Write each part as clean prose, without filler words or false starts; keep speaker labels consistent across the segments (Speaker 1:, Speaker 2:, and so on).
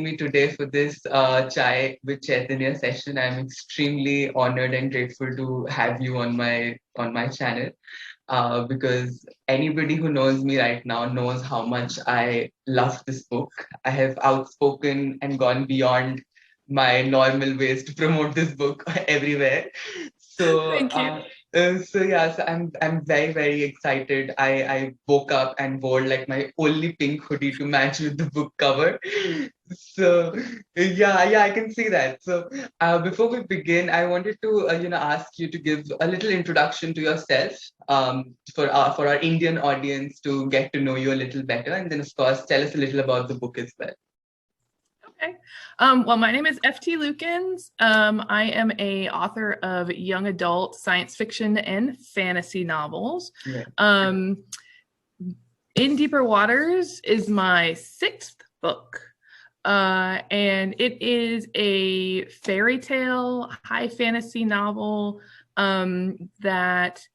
Speaker 1: Me today for this Chai with Chaitanya session. I'm extremely honored and grateful to have you on my channel. Because anybody who knows me right now knows how much I love this book. I have outspoken and gone beyond my normal ways to promote this book everywhere. So,
Speaker 2: Thank you.
Speaker 1: so I'm very very excited. I woke up and wore like my only pink hoodie to match with the book cover. So yeah, I can see that. So before we begin, I wanted to ask you to give a little introduction to yourself, for our Indian audience to get to know you a little better, and then of course tell us a little about the book as well.
Speaker 2: Okay. Well, my name is FT Lukens. I am a author of young adult science fiction and fantasy novels.
Speaker 1: Yeah.
Speaker 2: In Deeper Waters is my 6th book. And it is a fairy tale, high fantasy novel that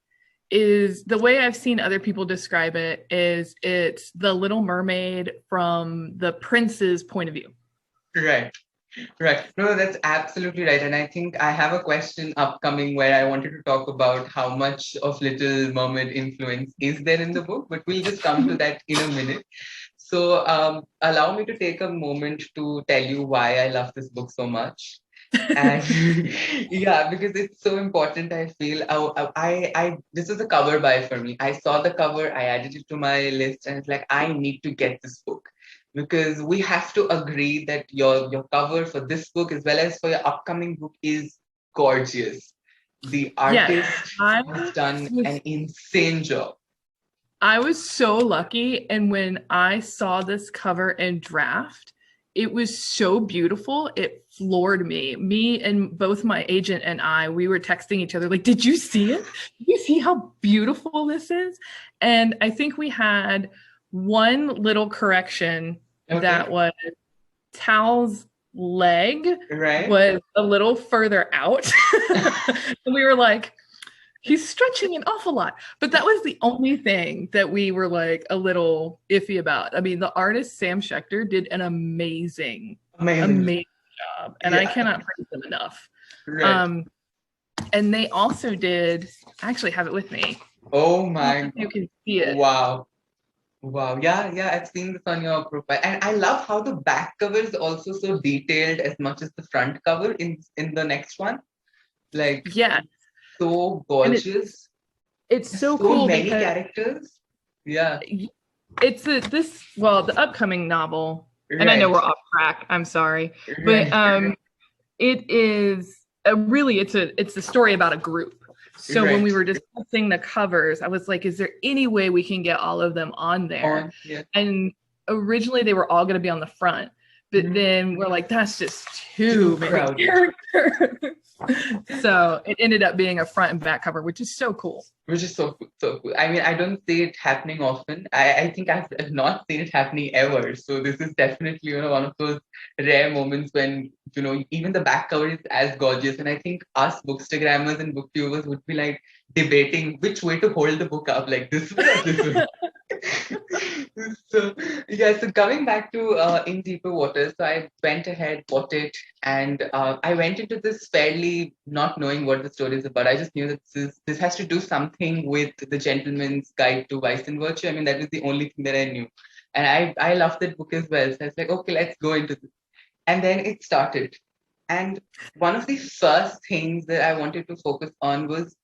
Speaker 2: is, the way I've seen other people describe it is it's the Little Mermaid from the prince's point of view.
Speaker 1: Right. Right. No, that's absolutely right. And I think I have a question upcoming where I wanted to talk about how much of Little Mermaid influence is there in the book, but we'll just come to that in a minute. So allow me to take a moment to tell you why I love this book so much. And yeah, because it's so important. I feel this is a cover buy for me. I saw the cover, I added it to my list, and it's like I need to get this book because we have to agree that your cover for this book as well as for your upcoming book is gorgeous. The artist has done an insane job.
Speaker 2: I was so lucky, and when I saw this cover in draft, it was so beautiful. It floored me. Me and both my agent and we were texting each other like, did you see it? Did you see how beautiful this is? And I think we had one little correction that was Tal's leg was a little further out. And we were like, he's stretching an awful lot. But that was the only thing that we were like a little iffy about. I mean, the artist, Sam Schechter, did an amazing job. And I cannot praise them enough.
Speaker 1: Right.
Speaker 2: And they also did, I actually have it with me.
Speaker 1: Oh my God.
Speaker 2: You can see it.
Speaker 1: Wow. Yeah, I've seen this on your profile. And I love how the back cover is also so detailed as much as the front cover in the next one. Like,
Speaker 2: yeah.
Speaker 1: So gorgeous.
Speaker 2: It's so cool.
Speaker 1: Many characters. Yeah.
Speaker 2: It's the upcoming novel. Right. And I know we're off track. I'm sorry. Right. But it is it's a story about a group. So when we were discussing the covers, I was like, is there any way we can get all of them on there? And originally they were all going to be on the front. But then we're like, that's just too many characters. So it ended up being a front and back cover, which is so cool.
Speaker 1: Which is so cool. I mean, I don't see it happening often. I think I've not seen it happening ever. So this is definitely, one of those rare moments when, even the back cover is as gorgeous. And I think us bookstagrammers and bookviewers would be like debating which way to hold the book up, like this way or this way. So coming back to In Deeper Waters, so I went ahead, bought it, and I went into this fairly not knowing what the story is about. I just knew that this has to do something with The Gentleman's Guide to Vice and Virtue. I mean, that was the only thing that I knew. And I loved that book as well. So I was like, okay, let's go into this. And then it started. And one of the first things that I wanted to focus on was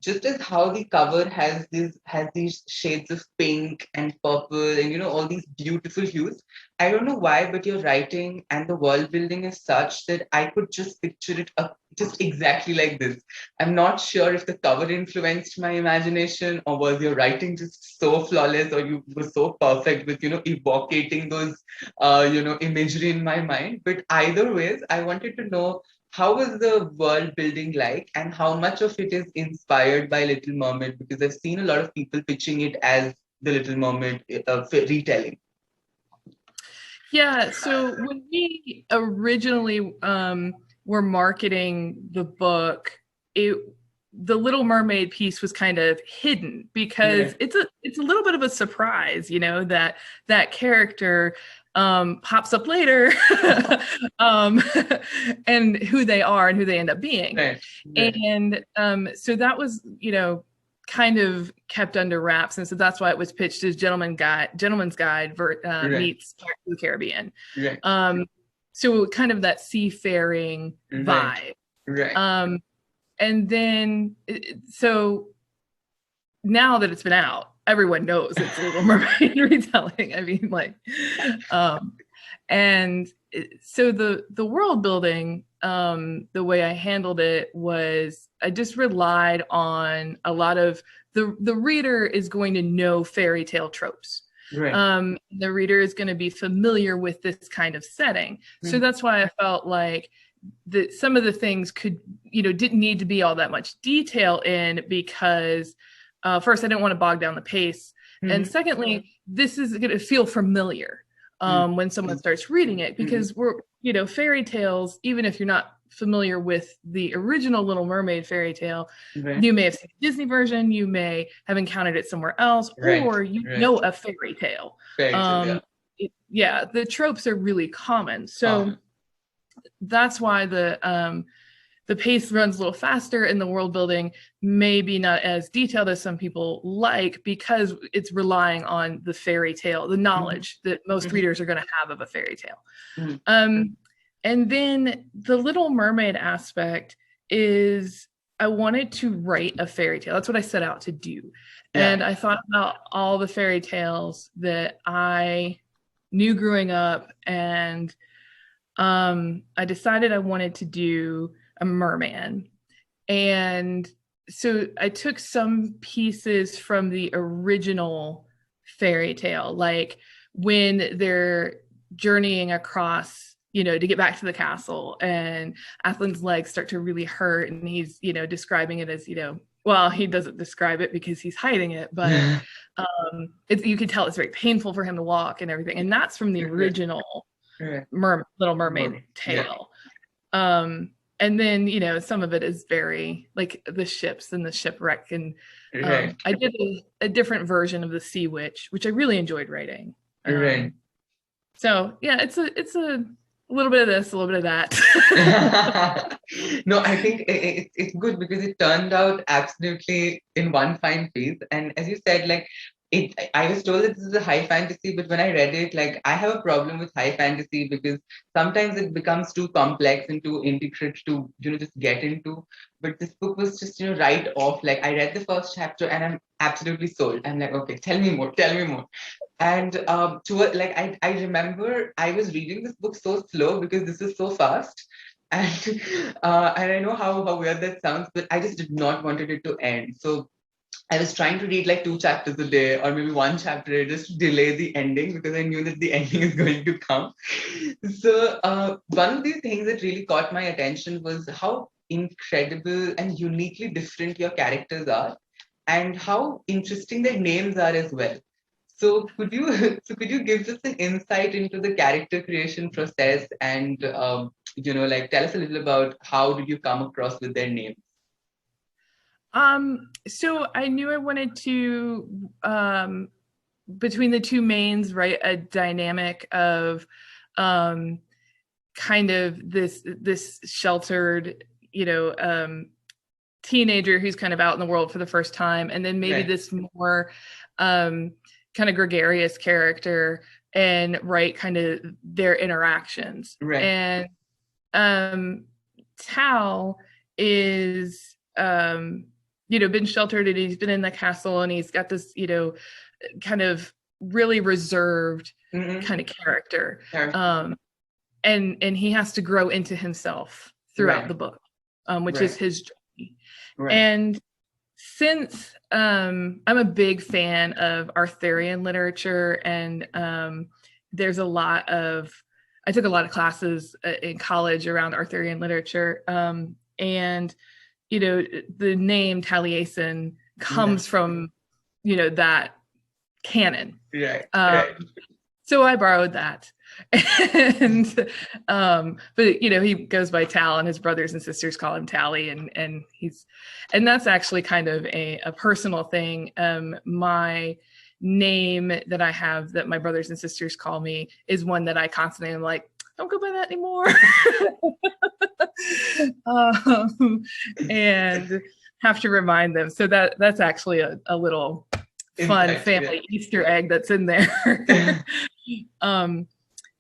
Speaker 1: just as how the cover has these shades of pink and purple and all these beautiful hues. I don't know why, but your writing and the world building is such that I could just picture it just exactly like this. I'm not sure if the cover influenced my imagination or was your writing just so flawless or you were so perfect with evocating those imagery in my mind. But either ways, I wanted to know, how was the world building like and how much of it is inspired by Little Mermaid? Because I've seen a lot of people pitching it as the Little Mermaid retelling.
Speaker 2: Yeah, so when we originally were marketing the book, the Little Mermaid piece was kind of hidden because it's a little bit of a surprise, that character pops up later, um, and who they are and who they end up being.
Speaker 1: Right. Right.
Speaker 2: And so that was, kind of kept under wraps. And so that's why it was pitched as Gentleman's Guide
Speaker 1: Right.
Speaker 2: meets Pirates of the Caribbean.
Speaker 1: Right.
Speaker 2: So kind of that seafaring vibe.
Speaker 1: Right.
Speaker 2: And then, so now that it's been out, everyone knows it's Little Mermaid retelling. I mean, like, and so the world building, the way I handled it was I just relied on a lot of the reader is going to know fairy tale tropes.
Speaker 1: Right.
Speaker 2: The reader is going to be familiar with this kind of setting. So that's why I felt like that some of the things didn't need to be all that much detail in, because first, I didn't want to bog down the pace. And secondly, this is going to feel familiar when someone starts reading it, because fairy tales, even if you're not familiar with the original Little Mermaid fairy tale, you may have seen the Disney version, you may have encountered it somewhere else, or know a fairy tale. The tropes are really common. So that's why the pace runs a little faster, and the world building maybe not as detailed as some people like, because it's relying on the fairy tale, the knowledge that most readers are going to have of a fairy tale. And then the Little Mermaid aspect is I wanted to write a fairy tale. That's what I set out to do. And I thought about all the fairy tales that I knew growing up, and I decided I wanted to do a merman. And so I took some pieces from the original fairy tale, like when they're journeying across, to get back to the castle, and Athlin's legs start to really hurt, and he's, describing it as, well, he doesn't describe it because he's hiding it, but you can tell it's very painful for him to walk and everything. And that's from the original Little Mermaid tale. And then, some of it is very like the ships and the shipwreck. And I did a different version of the Sea Witch, which I really enjoyed writing. So yeah, it's a little bit of this, a little bit of that.
Speaker 1: No, I think it's good because it turned out absolutely in one fine piece. And as you said, like, I was told that this is a high fantasy, but when I read it, like, I have a problem with high fantasy because sometimes it becomes too complex and too intricate to, just get into. But this book was just, right off. Like, I read the first chapter and I'm absolutely sold. I'm like, okay, tell me more. And I remember I was reading this book so slow because this is so fast. And I know how weird that sounds, but I just did not wanted it to end. So I was trying to read like 2 chapters a day, or maybe 1 chapter, just to delay the ending, because I knew that the ending is going to come. So one of the things that really caught my attention was how incredible and uniquely different your characters are, and how interesting their names are as well. So could you give us an insight into the character creation process, and tell us a little about how did you come across with their names?
Speaker 2: So I knew I wanted to, between the two mains, write a dynamic of, kind of this sheltered, teenager who's kind of out in the world for the first time, and then maybe this more, kind of gregarious character, and write kind of their interactions. And, Tal is, been sheltered, and he's been in the castle, and he's got this, kind of really reserved kind of character. And he has to grow into himself throughout the book, which is his journey. And since I'm a big fan of Arthurian literature, and there's I took a lot of classes in college around Arthurian literature, and the name Taliesin comes from, that canon. So I borrowed that. And but he goes by Tal, and his brothers and sisters call him Tally, and that's actually kind of a personal thing. My name that I have that my brothers and sisters call me is one that I constantly am like, don't go by that anymore. And have to remind them. So that's actually a little fun family Easter egg that's in there. And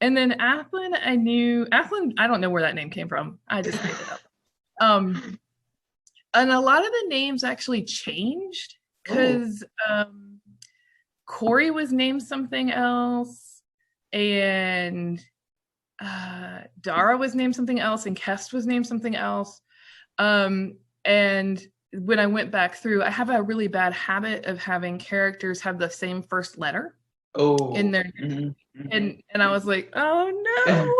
Speaker 2: then Athlon, I don't know where that name came from. I just made it up. And a lot of the names actually changed because Corey was named something else, and Dara was named something else, and Kest was named something else. And when I went back through, I have a really bad habit of having characters have the same first letter in their name. And I was like, oh no.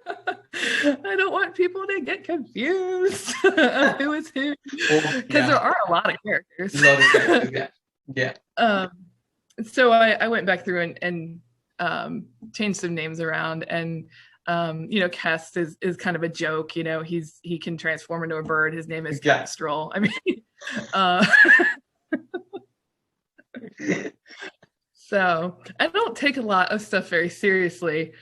Speaker 2: I don't want people to get confused of who is who, because there are a lot of characters. So I went back through and changed some names around, and Kest is kind of a joke. He can transform into a bird. His name is Kestrel. I mean, so I don't take a lot of stuff very seriously.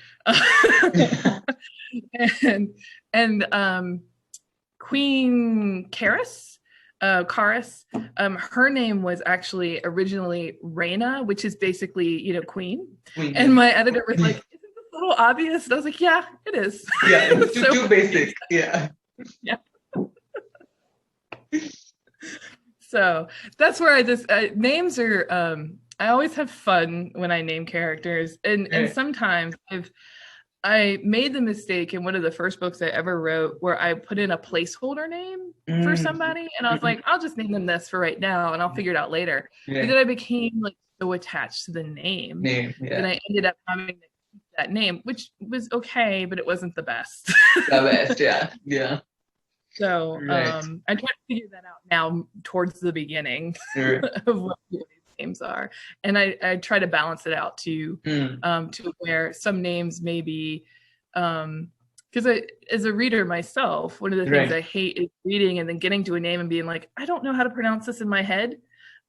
Speaker 2: and Queen Karis, her name was actually originally Reyna, which is basically, queen. And my editor was like, isn't this a little obvious? And I was like, yeah, it is.
Speaker 1: Yeah, it's too basic. Yeah.
Speaker 2: So that's where names are, I always have fun when I name characters. And sometimes I made the mistake in one of the first books I ever wrote where I put in a placeholder name for somebody, and I was like, I'll just name them this for right now and I'll figure it out later. But then I became like so attached to the name that I ended up having to keep that name, which was okay, but it wasn't the best.
Speaker 1: Yeah.
Speaker 2: So I try to figure that out now towards the beginning of what names are, and I try to balance it out to where some names may be because as a reader myself, one of the things I hate is reading and then getting to a name and being like, I don't know how to pronounce this in my head.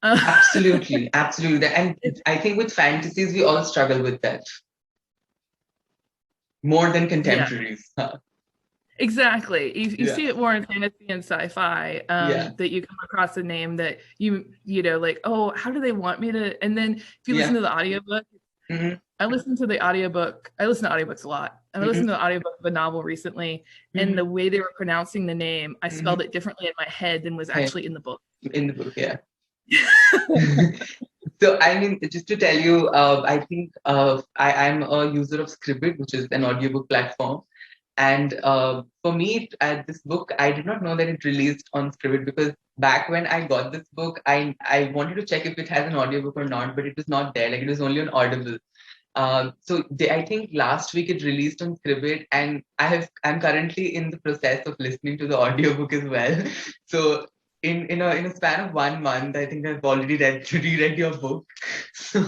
Speaker 1: Absolutely and I think with fantasies we all struggle with that more than contemporaries.
Speaker 2: Exactly. You see it more in fantasy and sci-fi, that you come across a name that you know, like, oh, how do they want me to? And then if you listen to the audiobook, I listen to audiobooks a lot. And I listened to the audiobook of a novel recently, and the way they were pronouncing the name, I spelled it differently in my head than was actually in the book.
Speaker 1: So, I mean, just to tell you, I think I'm a user of Scribd, which is an audiobook platform. And for me, this book, I did not know that it released on Scribd, because back when I got this book, I wanted to check if it has an audiobook or not, but it was not there. Like, it was only on Audible. So I think last week it released on Scribd, and I'm currently in the process of listening to the audiobook as well. So in a span of 1 month, I think I've already reread your book. So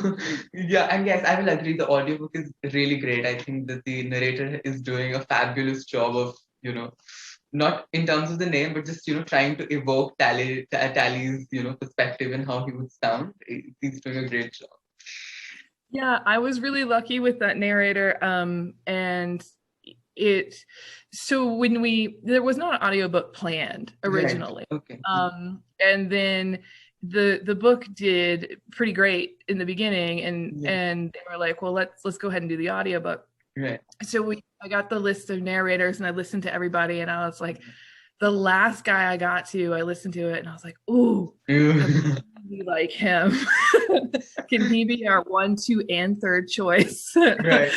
Speaker 1: and yes, I will agree. The audiobook is really great. I think that the narrator is doing a fabulous job of, not in terms of the name, but just, trying to evoke Tally's, perspective and how he would sound. He's doing a great job.
Speaker 2: Yeah, I was really lucky with that narrator. And so there was not an audiobook planned originally.
Speaker 1: Okay.
Speaker 2: And then the book did pretty great in the beginning, and they were like, well, let's go ahead and do the audiobook.
Speaker 1: Right.
Speaker 2: So I got the list of narrators, and I listened to everybody, and I was like, the last guy I got to, I listened to it, and I was like, ooh, I really like him. Can he be our 1, 2, and 3rd choice?
Speaker 1: Right.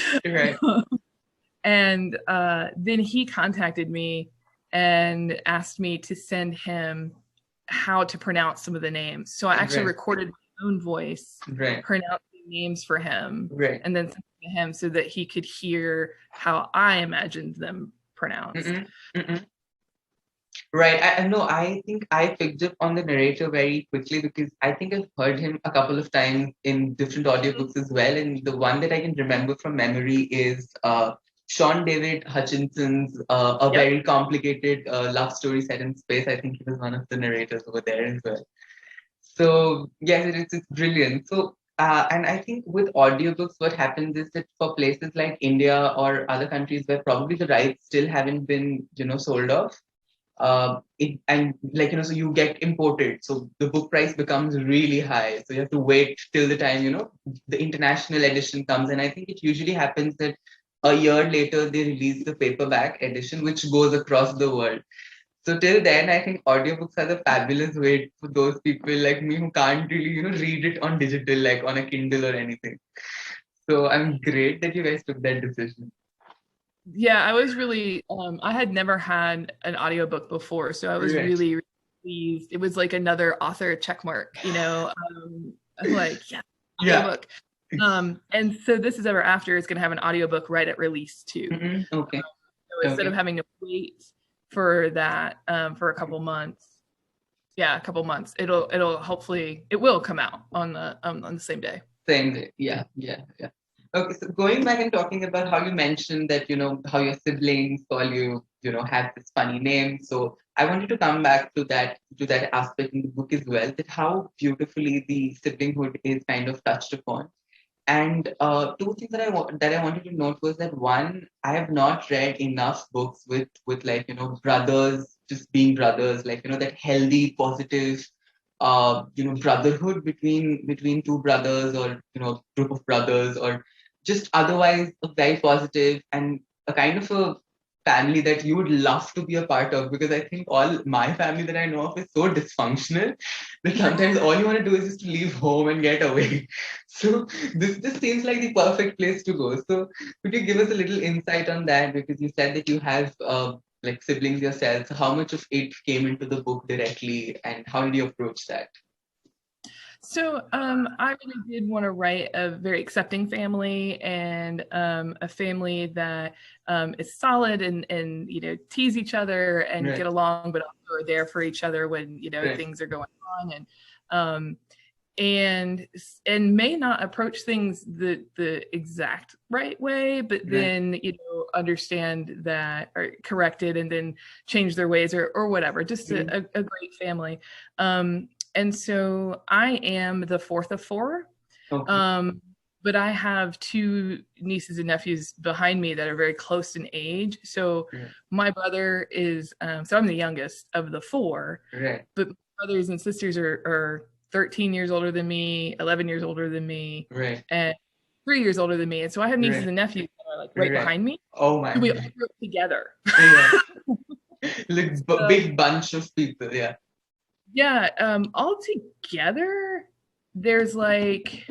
Speaker 2: And then he contacted me and asked me to send him how to pronounce some of the names. So I actually recorded my own voice pronouncing names for him, and then sent it to him so that he could hear how I imagined them pronounced.
Speaker 1: Right. I think I picked up on the narrator very quickly, because I think I've heard him a couple of times in different audiobooks as well. And the one that I can remember from memory is Sean David Hutchinson's A Very Complicated Love Story Set in Space. I think he was one of the narrators over there as well. So yes, it's brilliant. So And I think with audiobooks, what happens is that for places like India or other countries where probably the rights still haven't been, sold off, and like, so you get imported. So the book price becomes really high. So you have to wait till the time, the international edition comes. And I think it usually happens that a year later, they release the paperback edition, which goes across the world. So till then, I think audiobooks are the fabulous way for those people like me who can't really, read it on digital, like on a Kindle or anything. So I'm great that you guys took that decision.
Speaker 2: Yeah, I was really I had never had an audiobook before, so I was
Speaker 1: Right.
Speaker 2: really, really pleased. It was like another author check mark, like, yeah,
Speaker 1: Yeah.
Speaker 2: audiobook. And so This Is Ever After is going to have an audiobook right at release too.
Speaker 1: Okay.
Speaker 2: So instead of having to wait for that for a couple months, it'll hopefully it will come out on the same day.
Speaker 1: Same day. Yeah. Okay, so going back and talking about how you mentioned that, how your siblings call you, have this funny name. So I wanted to come back to that aspect in the book as well, that how beautifully the siblinghood is kind of touched upon. And two things that I wanted to note was that, one, I have not read enough books with like, brothers just being brothers, like, that healthy, positive brotherhood between two brothers, or group of brothers, or just otherwise very positive and a kind of a family that you would love to be a part of. Because I think all my family that I know of is so dysfunctional that sometimes all you want to do is just to leave home and get away. So this seems like the perfect place to go. So could you give us a little insight on that? Because you said that you have like siblings yourself. So how much of it came into the book directly, and how did you approach that?
Speaker 2: So I really did want to write a very accepting family, and a family that is solid and tease each other and
Speaker 1: Right.
Speaker 2: get along, but also are there for each other when
Speaker 1: Right.
Speaker 2: things are going on, and may not approach things the exact right way, but then understand that, or correct it, and then change their ways, or whatever. Just a great family. And so I am the fourth of four.
Speaker 1: Okay.
Speaker 2: But I have two nieces and nephews behind me that are very close in age. So my brother is, so I'm the youngest of the four,
Speaker 1: Right.
Speaker 2: but my brothers and sisters are 13 years older than me, 11 years older than me,
Speaker 1: Right.
Speaker 2: and 3 years older than me. And so I have nieces
Speaker 1: Right.
Speaker 2: and nephews that are like right behind me.
Speaker 1: Oh my
Speaker 2: So we all
Speaker 1: God.
Speaker 2: grew up together.
Speaker 1: Yeah. Like
Speaker 2: So,
Speaker 1: big bunch of people. Yeah.
Speaker 2: yeah, all together, there's like,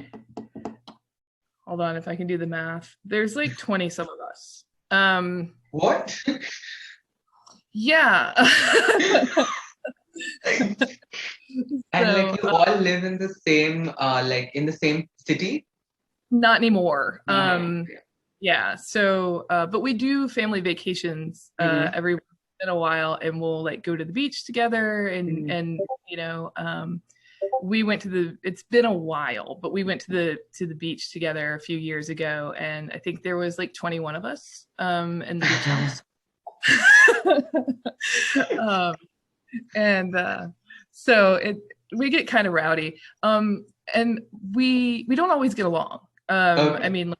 Speaker 2: hold on, if I can do the math, there's like 20 some of us.
Speaker 1: What?
Speaker 2: Yeah.
Speaker 1: And like you all live in the same like in the same city?
Speaker 2: Not anymore.
Speaker 1: No.
Speaker 2: Yeah. So, but we do family vacations every once in a while, and we'll like go to the beach together, and we went to it's been a while, but we went to the beach together a few years ago, and I think there was like 21 of us in the beach house. So we get kind of rowdy, and we don't always get along.
Speaker 1: Okay.
Speaker 2: I mean,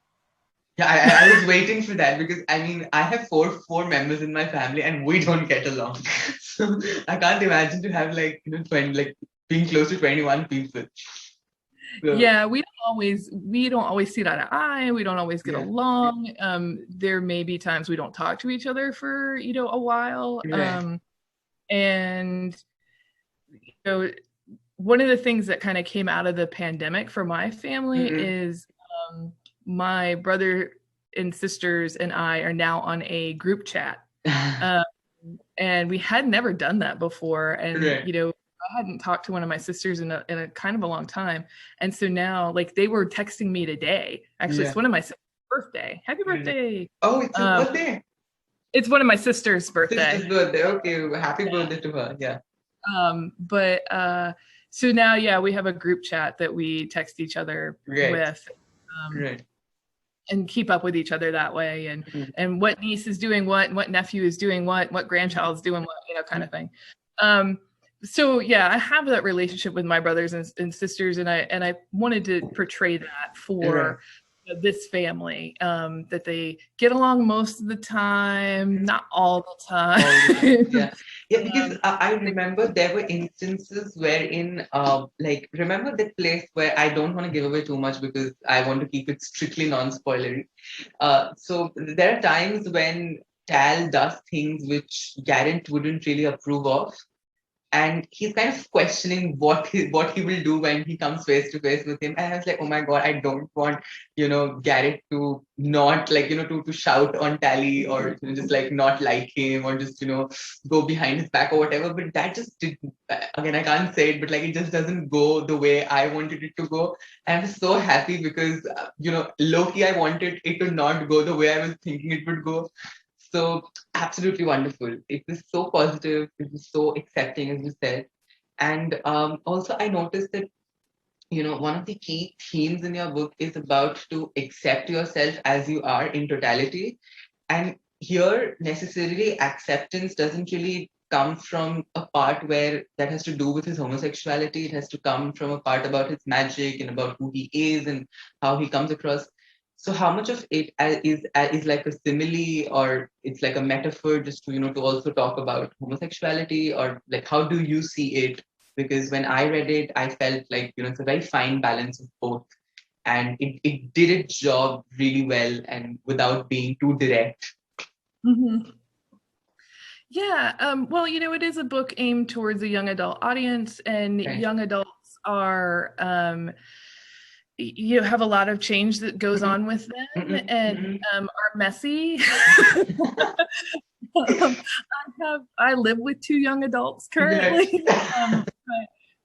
Speaker 1: yeah, I was waiting for that, because I mean I have four members in my family and we don't get along. So I can't imagine to have like 20, like being close to 21 people. So,
Speaker 2: yeah, we don't always see eye to eye. We don't always get along. There may be times we don't talk to each other for a while.
Speaker 1: Right.
Speaker 2: And one of the things that kind of came out of the pandemic for my family is my brother and sisters and I are now on a group chat. And we had never done that before. And, I hadn't talked to one of my sisters in a kind of a long time. And so now, like, they were texting me today. Actually, it's one of my sister's birthday. Happy birthday.
Speaker 1: Oh, it's her birthday.
Speaker 2: It's one of my sister's birthday.
Speaker 1: Sister's birthday. Okay. Happy birthday to her. Yeah.
Speaker 2: But so now, yeah, we have a group chat that we text each other with. And keep up with each other that way, and what niece is doing what nephew is doing what grandchild's doing what, kind of thing. so yeah, I have that relationship with my brothers and sisters, and I wanted to portray that for this family, that they get along most of the time, not all the time.
Speaker 1: All the time. Yeah. Yeah, because I
Speaker 2: They-
Speaker 1: remember there were instances wherein, like, remember that place where I don't want to give away too much because I want to keep it strictly non-spoilery. So there are times when Tal does things which Garrett wouldn't really approve of, and he's kind of questioning what he will do when he comes face to face with him. And I was like, oh my god, I don't want Garrett to not like to shout on Tally, or just like not like him, or just go behind his back or whatever. But that just did, again, I can't say it, but like it just doesn't go the way I wanted it to go. And I was so happy because low-key I wanted it to not go the way I was thinking it would go. So absolutely wonderful. It was so positive. It was so accepting, as you said. And also, I noticed that one of the key themes in your book is about to accept yourself as you are in totality. And here, necessarily, acceptance doesn't really come from a part where that has to do with his homosexuality. It has to come from a part about his magic and about who he is and how he comes across. So, how much of it is like a simile, or it's like a metaphor, just to also talk about homosexuality, or like how do you see it? Because when I read it, I felt like it's a very fine balance of both, and it did its job really well and without being too direct.
Speaker 2: Mhm. Yeah, well, it is a book aimed towards a young adult audience, and
Speaker 1: Right.
Speaker 2: young adults are have a lot of change that goes on with them, and are messy. I live with two young adults currently,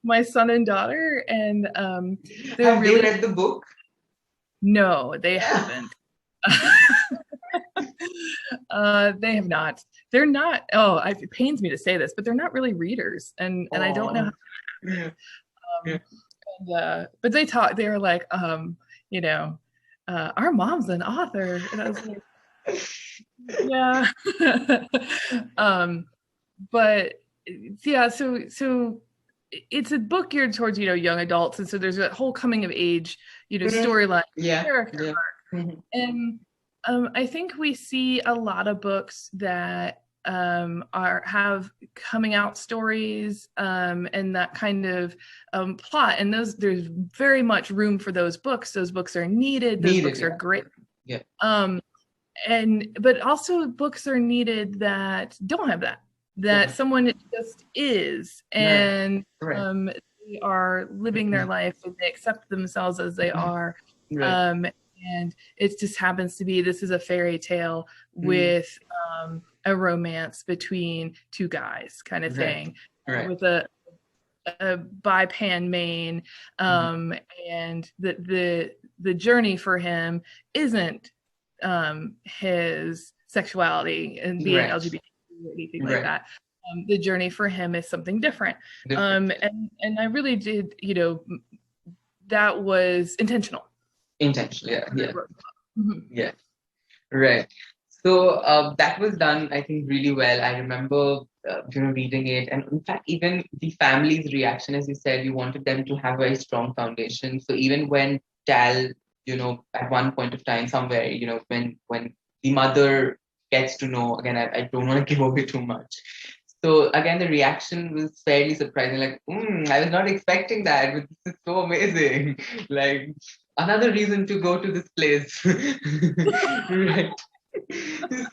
Speaker 2: my son and daughter, and they're
Speaker 1: Have
Speaker 2: really
Speaker 1: they read the book?
Speaker 2: no, they haven't. They have not. They're not. Oh, it pains me to say this, but they're not really readers, and I don't know how to
Speaker 1: Yeah. Yeah.
Speaker 2: but they taught. They were like, our mom's an author, and I was like, yeah. But yeah, so it's a book geared towards young adults, and so there's a whole coming of age storyline, character arc, and I think we see a lot of books that have coming out stories, and that kind of plot, and there's very much room for those books. Those books are needed. Those books are great.
Speaker 1: Yeah.
Speaker 2: But also books are needed that don't have that someone just is, and they are living their life, and they accept themselves as they are. And it just happens to be this is a fairy tale with a romance between two guys, kind of thing, with a bi-pan main, and the journey for him isn't his sexuality and being LGBT or anything like that. The journey for him is something different. And I really did, that was intentional.
Speaker 1: Yeah. Right. So that was done, I think, really well. I remember, reading it, and in fact, even the family's reaction, as you said, you wanted them to have a very strong foundation. So even when Tal, at one point of time, somewhere, when the mother gets to know, again, I don't want to give away too much. So again, the reaction was fairly surprising. Like, I was not expecting that, but this is so amazing. Like, another reason to go to this place. Right.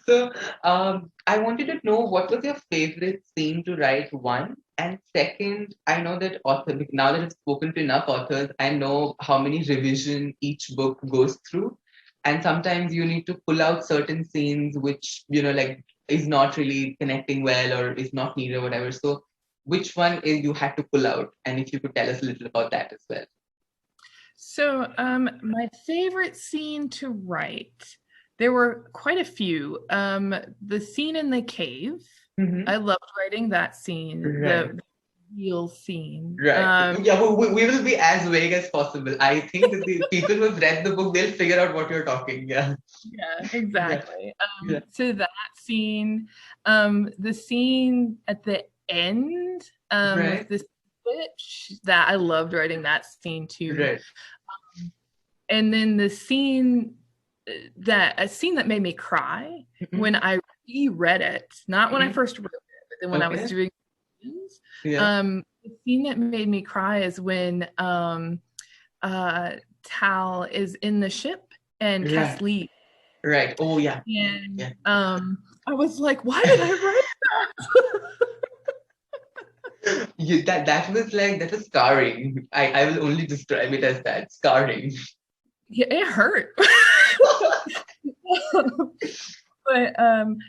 Speaker 1: So I wanted to know, what was your favorite scene to write, one? And second, I know that now that I've spoken to enough authors, I know how many revision each book goes through. And sometimes you need to pull out certain scenes which, like is not really connecting well or is not needed or whatever. So which one is you had to pull out? And if you could tell us a little about that as well.
Speaker 2: So my favorite scene to write, there were quite a few. The scene in the cave, I loved writing that scene, the real scene.
Speaker 1: Right. We will be as vague as possible. I think that the people who have read the book, they'll figure out what you're talking. Yeah,
Speaker 2: exactly. So that scene, the scene at the end with
Speaker 1: Right.
Speaker 2: this witch that I loved writing that scene too.
Speaker 1: Right.
Speaker 2: And then a scene that made me cry when I reread it, not when I first wrote it, but then when I was doing things.
Speaker 1: Yeah.
Speaker 2: The scene that made me cry is when Tal is in the ship and Cass
Speaker 1: Right.
Speaker 2: leaves.
Speaker 1: Right. Oh yeah.
Speaker 2: And
Speaker 1: Yeah.
Speaker 2: I was like, why did I write
Speaker 1: That was scarring. I will only describe it as that, scarring.
Speaker 2: Yeah, it hurt. But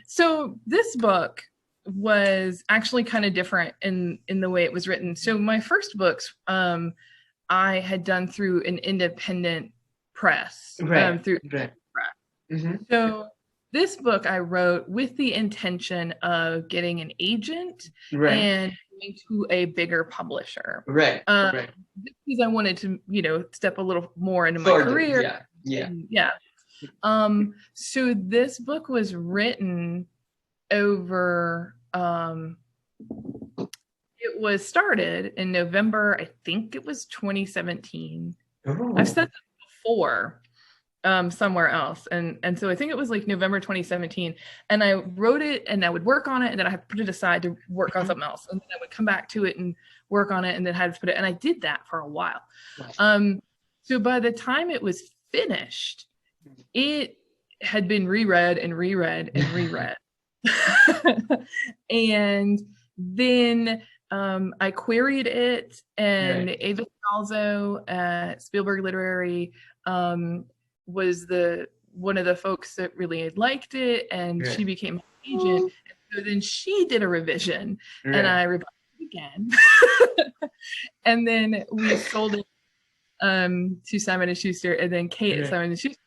Speaker 2: so this book was actually kind of different in the way it was written. So my first books I had done through an independent press,
Speaker 1: Right.
Speaker 2: through
Speaker 1: Right. Mm-hmm.
Speaker 2: So this book I wrote with the intention of getting an agent
Speaker 1: Right.
Speaker 2: and going to a bigger publisher.
Speaker 1: Right. Right.
Speaker 2: Because I wanted to, step a little more into my
Speaker 1: Further.
Speaker 2: career.
Speaker 1: Yeah. Yeah.
Speaker 2: Yeah. So this book was written over it was started in November, I think it was 2017.
Speaker 1: Ooh.
Speaker 2: I've said that before somewhere else, and so I think it was like November 2017, and I wrote it and I would work on it, and then I had to put it aside to work on something else, and then I would come back to it and work on it, and then had to put it, and I did that for a while. So by the time it was finished, it had been reread and reread and reread. And then I queried it, and Ava Scalzo at Spielberg Literary was one of the folks that really liked it, and she became my agent. And so then she did a revision, and I revised it again. And then we sold it to Simon & Schuster, and then Kate at Simon & Schuster.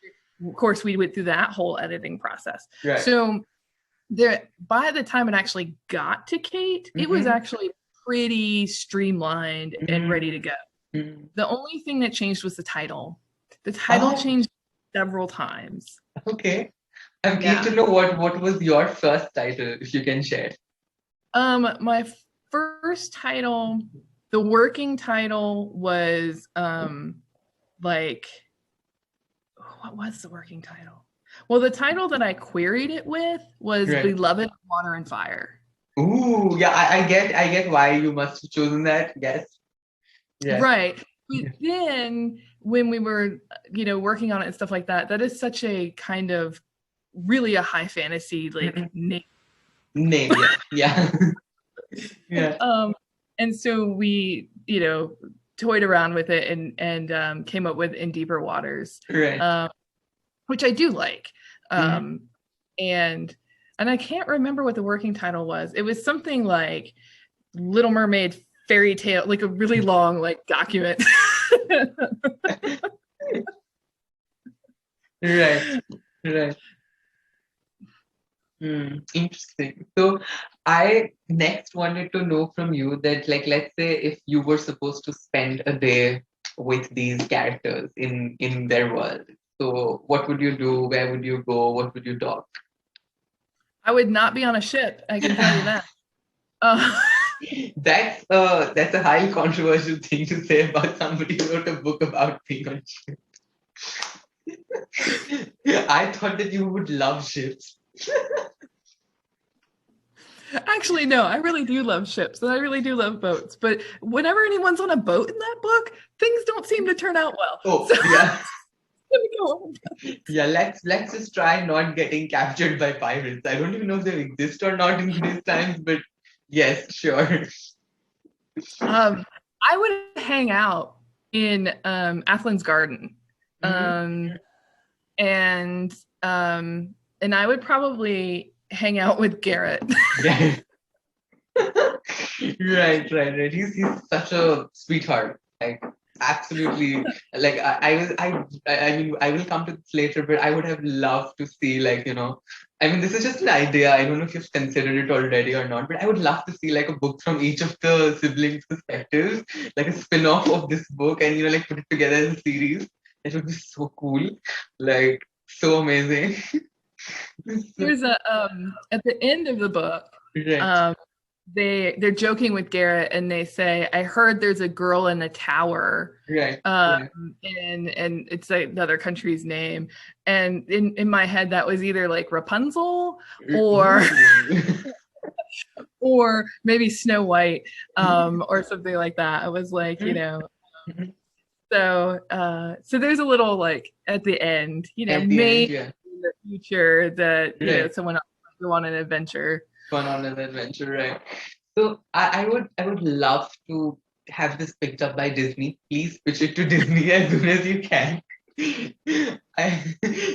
Speaker 2: Of course, we went through that whole editing process. So by the time it actually got to Kate, it was actually pretty streamlined and ready to go. The only thing that changed was the title. The title changed several times.
Speaker 1: Okay. I'm keen to know what was your first title, if you can share.
Speaker 2: My first title, the working title was what was the working title? Well, the title that I queried it with was Beloved Water and Fire.
Speaker 1: Ooh, yeah, I get why you must have chosen that. Yes. Yeah.
Speaker 2: Right. But then when we were, working on it and stuff like that, that is such a kind of really a high fantasy name.
Speaker 1: Name, yeah. Yeah.
Speaker 2: And so we, toyed around with it and came up with In Deeper Waters.
Speaker 1: Right.
Speaker 2: Which I do like. And I can't remember what the working title was. It was something like Little Mermaid fairy tale, like a really long document.
Speaker 1: Right. Interesting. So I next wanted to know from you that, let's say if you were supposed to spend a day with these characters in their world, so what would you do? Where would you go? What would you talk?
Speaker 2: I would not be on a ship, I can tell you that.
Speaker 1: That's a highly controversial thing to say about somebody who wrote a book about being on a ship. I thought that you would love ships.
Speaker 2: Actually, no, I really do love ships, and I really do love boats. But whenever anyone's on a boat in that book, things don't seem to turn out well.
Speaker 1: Oh, yeah. Yeah, let's just try not getting captured by pirates. I don't even know if they exist or not in these times, but yes, sure.
Speaker 2: I would hang out in Athlin's garden, and I would probably hang out with Garrett.
Speaker 1: Right. He's such a sweetheart. Absolutely. I mean, I will come to this later, but I would have loved to see, I mean, this is just an idea. I don't know if you've considered it already or not, but I would love to see a book from each of the siblings' perspectives, like a spin-off of this book, and put it together as a series. It would be so cool, so amazing.
Speaker 2: There's at the end of the book, they're joking with Garrett and they say, I heard there's a girl in a tower.
Speaker 1: Right.
Speaker 2: Um,
Speaker 1: Yeah.
Speaker 2: and it's another country's name. And in my head, that was either like Rapunzel or
Speaker 1: Ooh.
Speaker 2: or maybe Snow White, or something like that. I was like, so there's a little like at the end,
Speaker 1: At the end,
Speaker 2: maybe
Speaker 1: yeah.
Speaker 2: in the future that
Speaker 1: Right.
Speaker 2: someone else might go on an adventure.
Speaker 1: Fun on an adventure, right? So I would love to have this picked up by Disney. Please pitch it to Disney as soon as you can.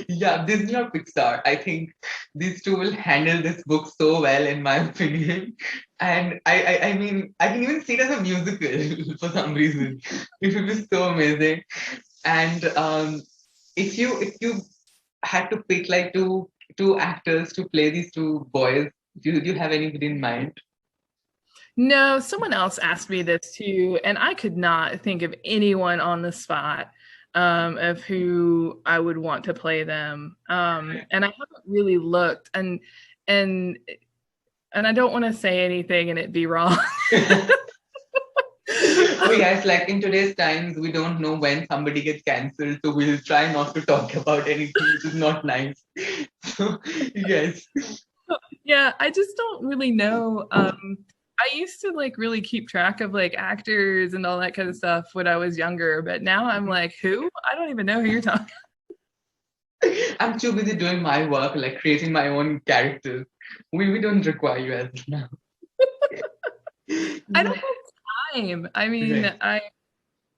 Speaker 1: Yeah, Disney or Pixar. I think these two will handle this book so well, in my opinion. And I mean, I can even see it as a musical for some reason. It would be so amazing. And if you had to pick like two actors to play these two boys, do you have anybody in mind?
Speaker 2: No, someone else asked me this too, and I could not think of anyone on the spot, of who I would want to play them. And I haven't really looked, and and I don't want to say anything and it be wrong.
Speaker 1: Oh yes, like in today's times, we don't know when somebody gets cancelled, so we'll try not to talk about anything which is not nice. So yes.
Speaker 2: Yeah, I just don't really know. I used to like really keep track of like actors and all that kind of stuff when I was younger, but now I'm like, who? I don't even know who you're talking.
Speaker 1: I'm too busy doing my work, like creating my own characters. We don't require you as of now.
Speaker 2: I don't have time. I mean,
Speaker 1: Right.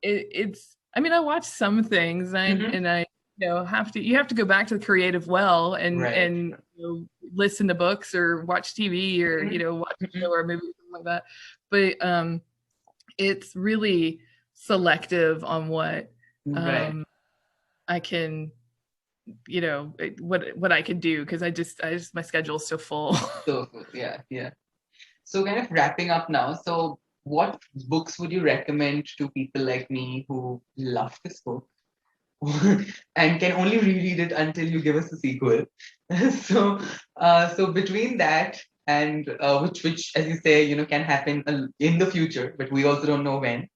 Speaker 2: it's I mean, I watch some things
Speaker 1: Mhm.
Speaker 2: and I you have to go back to the creative well
Speaker 1: Right.
Speaker 2: and listen to books or watch TV or
Speaker 1: Mhm.
Speaker 2: watch a show
Speaker 1: Mhm.
Speaker 2: or a movie or something like that. But it's really selective on what
Speaker 1: Right.
Speaker 2: um I can what I could do because I just my schedule's so full.
Speaker 1: So yeah, yeah. So kind of wrapping up now. So what books would you recommend to people like me who love this book and can only reread it until you give us a sequel? So so between that and which as you say, can happen in the future, but we also don't know when.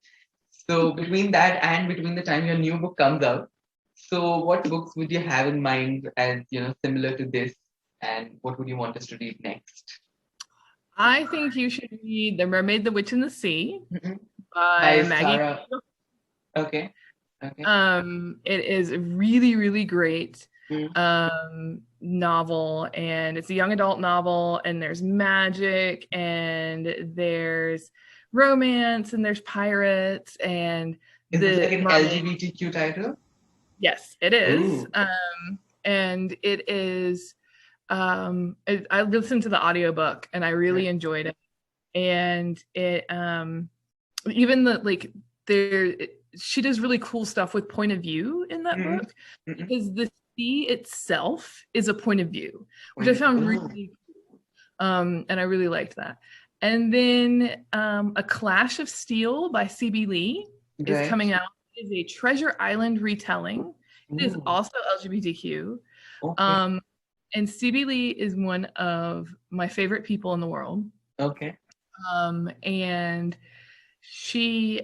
Speaker 1: So between that and between the time your new book comes out, so what books would you have in mind as similar to this, and what would you want us to read next?
Speaker 2: I think you should read The Mermaid, the Witch, and the Sea
Speaker 1: Mhm.
Speaker 2: by
Speaker 1: By
Speaker 2: Maggie.
Speaker 1: Sarah. Okay. Okay.
Speaker 2: It is a really, really great
Speaker 1: Mm.
Speaker 2: novel, and it's a young adult novel, and there's magic, and there's romance, and there's pirates, and
Speaker 1: Is this like
Speaker 2: the
Speaker 1: an
Speaker 2: mermaid.
Speaker 1: LGBTQ title?
Speaker 2: Yes, it is.
Speaker 1: Ooh.
Speaker 2: And it is. I listened to the audiobook, and I really
Speaker 1: Right.
Speaker 2: enjoyed it. And it even the like there she does really cool stuff with point of view in that
Speaker 1: Mm-hmm.
Speaker 2: book
Speaker 1: Mm-hmm.
Speaker 2: because the sea itself is a point of view, which I
Speaker 1: Point.
Speaker 2: found
Speaker 1: Oh.
Speaker 2: really and I really liked that. And then A Clash of Steel by CB Lee is
Speaker 1: Right.
Speaker 2: coming out. It is a Treasure Island retelling. It is
Speaker 1: Ooh.
Speaker 2: also LGBTQ.
Speaker 1: Okay.
Speaker 2: Um, and CB Lee is one of my favorite people in the world.
Speaker 1: Okay.
Speaker 2: And she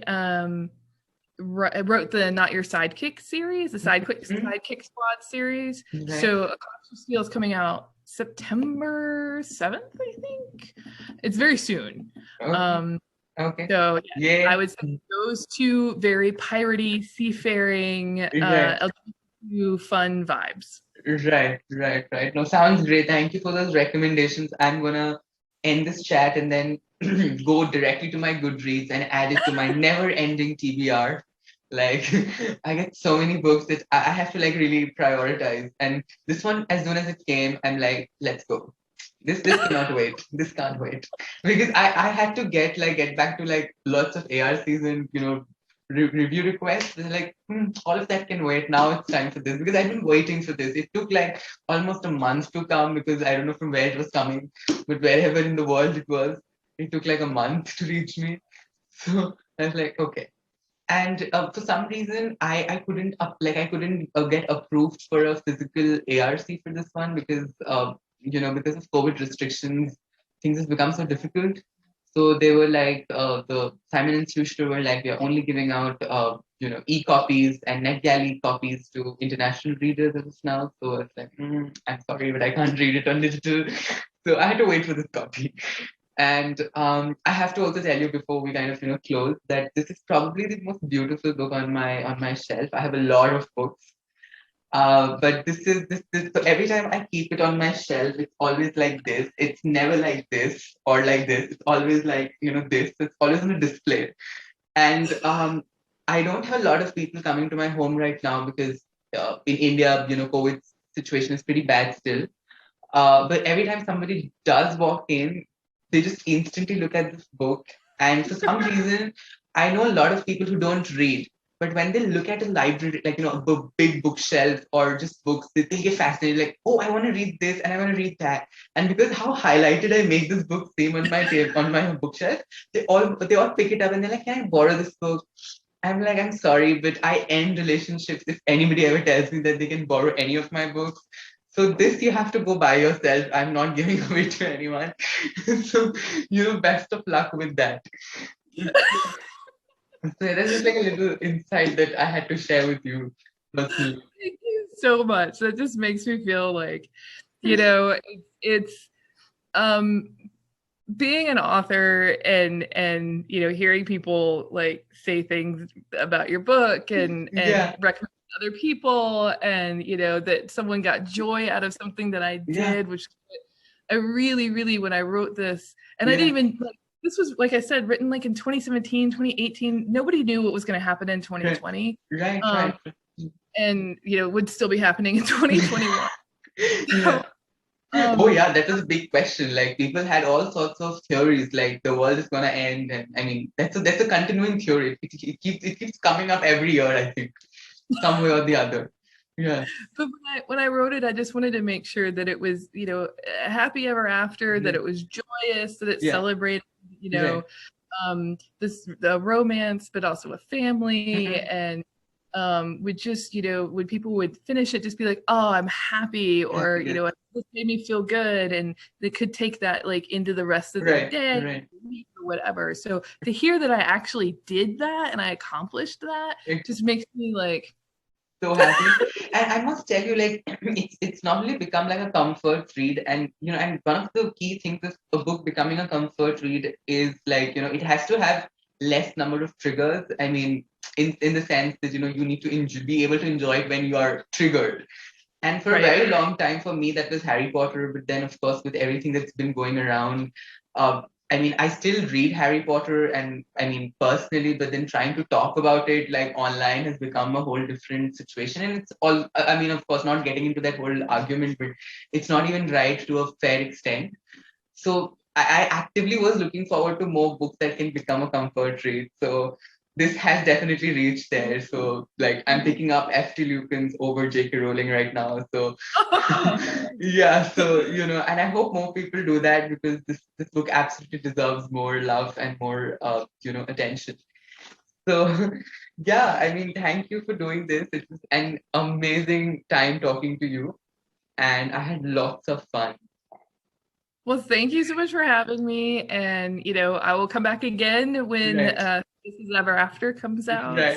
Speaker 2: wrote the Not Your Sidekick series, the
Speaker 1: Mm-hmm.
Speaker 2: Sidekick Squad series.
Speaker 1: Right.
Speaker 2: So A Clash of Steel is coming out September 7th, I think. It's very soon.
Speaker 1: Okay. Okay.
Speaker 2: So yeah, I
Speaker 1: Yeah.
Speaker 2: would say those two very piratey, seafaring,
Speaker 1: Right.
Speaker 2: LGBTQ fun vibes.
Speaker 1: Right. Right. Right. No, sounds great. Thank you for those recommendations. I'm gonna end this chat and then go directly to my Goodreads and add it to my never-ending TBR. Like I get so many books that I have to like really prioritize. And this one, as soon as it came, I'm like, let's go. This cannot wait. This can't wait. Because I had to get back to like lots of ARCs and review requests. It's like all of that can wait. Now it's time for this because I've been waiting for this. It took like almost a month to come because I don't know from where it was coming, but wherever in the world it was, it took like a month to reach me. So I was like, okay. And for some reason, I couldn't I couldn't get approved for a physical ARC for this one because because of COVID restrictions, things have become so difficult. So they were like, the Simon and Schuster were like, we are only giving out, e-copies and NetGalley copies to international readers as of now. So it's like, I'm sorry, but I can't read it on digital. So I had to wait for this copy. And I have to also tell you before we kind of close that this is probably the most beautiful book on my shelf. I have a lot of books, but this. So every time I keep it on my shelf, it's always like this. It's never like this or like this. It's always like this. It's always on a display. And I don't have a lot of people coming to my home right now because in India, COVID situation is pretty bad still. But every time somebody does walk in, they just instantly look at this book. And for some reason, I know a lot of people who don't read, but when they look at a library, like, a big bookshelf or just books, they get fascinated, like, oh, I want to read this and I want to read that. And because how highlighted I make this book seem on my on my bookshelf, they all pick it up and they're like, can I borrow this book? I'm like, I'm sorry, but I end relationships if anybody ever tells me that they can borrow any of my books. So this you have to go by yourself. I'm not giving away to anyone. So, best of luck with that. So that's just like a little insight that I had to share with you personally.
Speaker 2: Thank you so much. That just makes me feel like, it's um being an author and hearing people like say things about your book and
Speaker 1: Yeah,
Speaker 2: recommend other people, and that someone got joy out of something that I
Speaker 1: yeah,
Speaker 2: did, which I really, really, when I wrote this, and I didn't
Speaker 1: yeah.
Speaker 2: even like, this was, like I said, written like in 2017, 2018. Nobody knew what was going to happen in
Speaker 1: Right,
Speaker 2: 2020.
Speaker 1: right,
Speaker 2: um
Speaker 1: right.
Speaker 2: and would still be happening in 2021.
Speaker 1: Yeah.
Speaker 2: So
Speaker 1: Oh
Speaker 2: um
Speaker 1: yeah, that was a big question. Like people had all sorts of theories, like the world is gonna end, and I mean that's a continuing theory. It keeps coming up every year, I think, some way or the other. Yeah,
Speaker 2: but when I wrote it, I just wanted to make sure that it was, a happy ever after, that
Speaker 1: yeah,
Speaker 2: it was joyous, that it
Speaker 1: yeah.
Speaker 2: celebrated, you
Speaker 1: Right.
Speaker 2: know, this the romance, but also a family,
Speaker 1: Mhm.
Speaker 2: and would just, when people would finish it, just be like, oh, I'm happy, or
Speaker 1: Happiness.
Speaker 2: this made me feel good, and they could take that like into the rest of their
Speaker 1: Right,
Speaker 2: day,
Speaker 1: right.
Speaker 2: week, or whatever. So to hear that I actually did that and I accomplished that just makes me like,
Speaker 1: So happy. And I must tell you, like, it's not only become like a comfort read, and and one of the key things of a book becoming a comfort read is like, it has to have less number of triggers. I mean, in the sense that you need to be able to enjoy it when you are triggered. And for a
Speaker 2: right.
Speaker 1: very long time for me, that was Harry Potter. But then, of course, with everything that's been going around, I mean, I still read Harry Potter, and I mean, personally, but then trying to talk about it like online has become a whole different situation. And it's all, I mean, of course, not getting into that whole argument, but it's not even right to a fair extent. So I actively was looking forward to more books that can become a comfort read. So this has definitely reached there. So like I'm picking up F.T. Lukens over J.K. Rowling right now. So yeah, so and I hope more people do that because this book absolutely deserves more love and more attention. So yeah, I mean, thank you for doing this. It was an amazing time talking to you, and I had lots of fun.
Speaker 2: Well, thank you so much for having me. And, I will come back again when
Speaker 1: Right,
Speaker 2: This Is Ever After comes out.
Speaker 1: right.